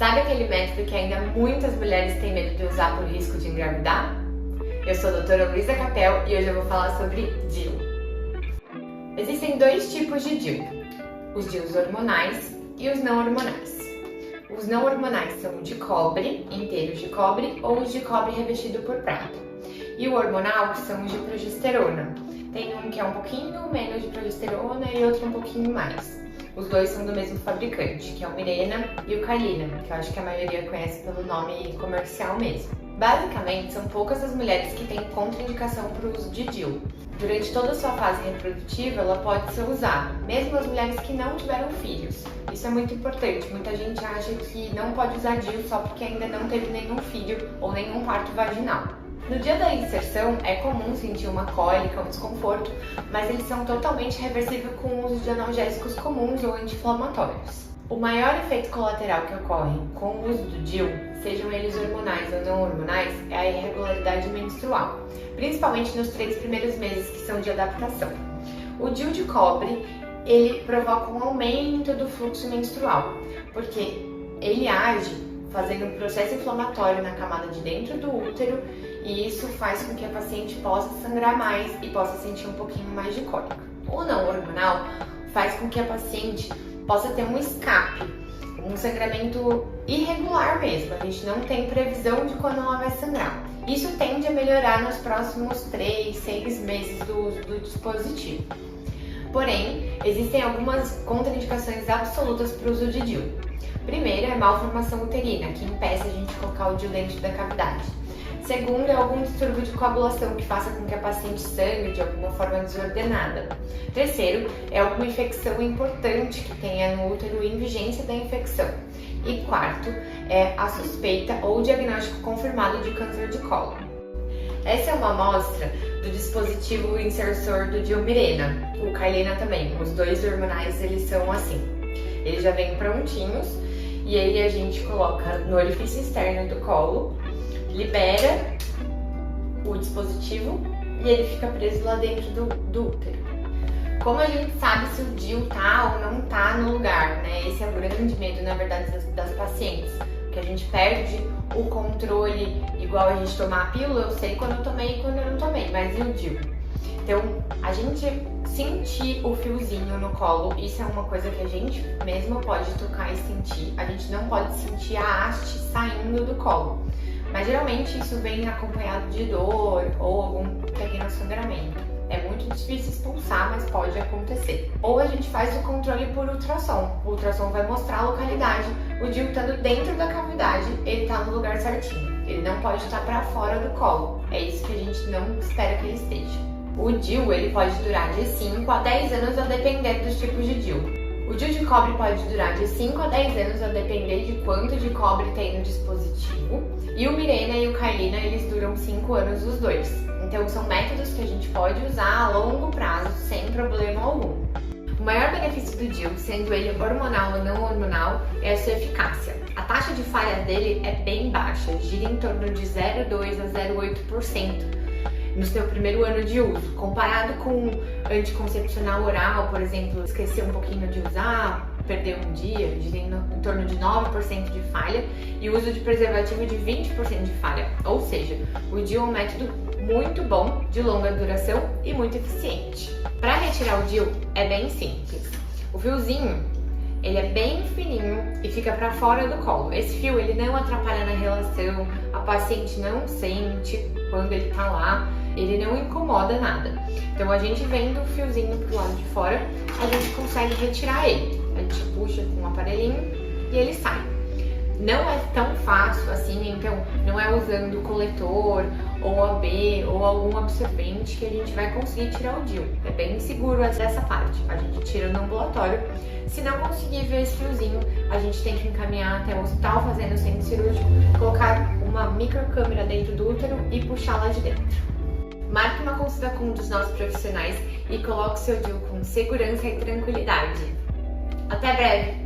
Sabe aquele método que ainda muitas mulheres têm medo de usar por risco de engravidar? Eu sou a doutora Luísa Capel e hoje eu vou falar sobre DIU. Existem dois tipos de DIU, os DIUs hormonais e os não hormonais. Os não hormonais são o de cobre, inteiros de cobre, ou os de cobre revestido por prata. E o hormonal são os de progesterona. Tem um que é um pouquinho menos de progesterona e outro um pouquinho mais. Os dois são do mesmo fabricante, que é o Mirena e o Kyleena, que eu acho que a maioria conhece pelo nome comercial mesmo. Basicamente, são poucas as mulheres que têm contraindicação para o uso de DIU. Durante toda a sua fase reprodutiva, ela pode ser usada, mesmo as mulheres que não tiveram filhos. Isso é muito importante. Muita gente acha que não pode usar DIU só porque ainda não teve nenhum filho ou nenhum parto vaginal. No dia da inserção, é comum sentir uma cólica, um desconforto, mas eles são totalmente reversíveis com o uso de analgésicos comuns ou anti-inflamatórios. O maior efeito colateral que ocorre com o uso do DIU, sejam eles hormonais ou não hormonais, é a irregularidade menstrual, principalmente nos 3 primeiros meses que são de adaptação. O DIU de cobre, ele provoca um aumento do fluxo menstrual, porque ele age fazendo um processo inflamatório na camada de dentro do útero e isso faz com que a paciente possa sangrar mais e possa sentir um pouquinho mais de cólica. O não hormonal faz com que a paciente possa ter um escape, um sangramento irregular mesmo. A gente não tem previsão de quando ela vai sangrar. Isso tende a melhorar nos próximos 3, 6 meses do uso do dispositivo. Porém, existem algumas contraindicações absolutas para o uso de DIU. Primeiro é malformação uterina, que impeça a gente colocar o DIU dentro da cavidade. Segundo é algum distúrbio de coagulação que faça com que a paciente sangre de alguma forma desordenada. Terceiro é alguma infecção importante que tenha no útero em vigência da infecção. E quarto é a suspeita ou diagnóstico confirmado de câncer de colo. Essa é uma amostra do dispositivo insersor do DIU Mirena, o Kyleena também. Os dois hormonais eles são assim. Eles já vêm prontinhos e aí a gente coloca no orifício externo do colo, libera o dispositivo e ele fica preso lá dentro do útero. Como a gente sabe se o DIU tá ou não tá no lugar, né? Esse é o grande medo, na verdade, das pacientes, que a gente perde o controle, igual a gente tomar a pílula, eu sei quando eu tomei e quando eu não tomei, mas e o DIU? Então, a gente sentir o fiozinho no colo, isso é uma coisa que a gente mesma pode tocar e sentir. A gente não pode sentir a haste saindo do colo. Mas geralmente isso vem acompanhado de dor ou algum pequeno sangramento. É muito difícil expulsar, mas pode acontecer. Ou a gente faz o controle por ultrassom. O ultrassom vai mostrar a localidade. O DIU estando dentro da cavidade, ele está no lugar certinho. Ele não pode estar para fora do colo. É isso que a gente não espera que ele esteja. O DIU ele pode durar de 5 a 10 anos a depender dos tipos de DIU. O DIU de cobre pode durar de 5 a 10 anos a depender de quanto de cobre tem no dispositivo. E o Mirena e o Kyleena, eles duram 5 anos os dois. Então são métodos que a gente pode usar a longo prazo sem problema algum. O maior benefício do DIU, sendo ele hormonal ou não hormonal, é a sua eficácia. A taxa de falha dele é bem baixa, gira em torno de 0,2 a 0,8%. No seu primeiro ano de uso, comparado com anticoncepcional oral, por exemplo, esquecer um pouquinho de usar, perder um dia, em torno de 9% de falha, e o uso de preservativo de 20% de falha. Ou seja, o DIU é um método muito bom, de longa duração e muito eficiente. Para retirar o DIU é bem simples. O fiozinho ele é bem fininho e fica para fora do colo. Esse fio ele não atrapalha na relação, a paciente não sente quando ele tá lá, ele não incomoda nada. Então a gente vendo o fiozinho pro lado de fora, a gente consegue retirar ele. A gente puxa com um aparelhinho e ele sai. Não é tão fácil assim, então não é usando coletor ou AB ou algum absorvente que a gente vai conseguir tirar o DIU. É bem seguro essa parte. A gente tira no ambulatório. Se não conseguir ver esse fiozinho, a gente tem que encaminhar até o hospital fazendo o centro cirúrgico, colocar uma microcâmera dentro do útero e puxar lá de dentro. Marque uma consulta com um dos nossos profissionais e coloque seu DIU com segurança e tranquilidade. Até breve!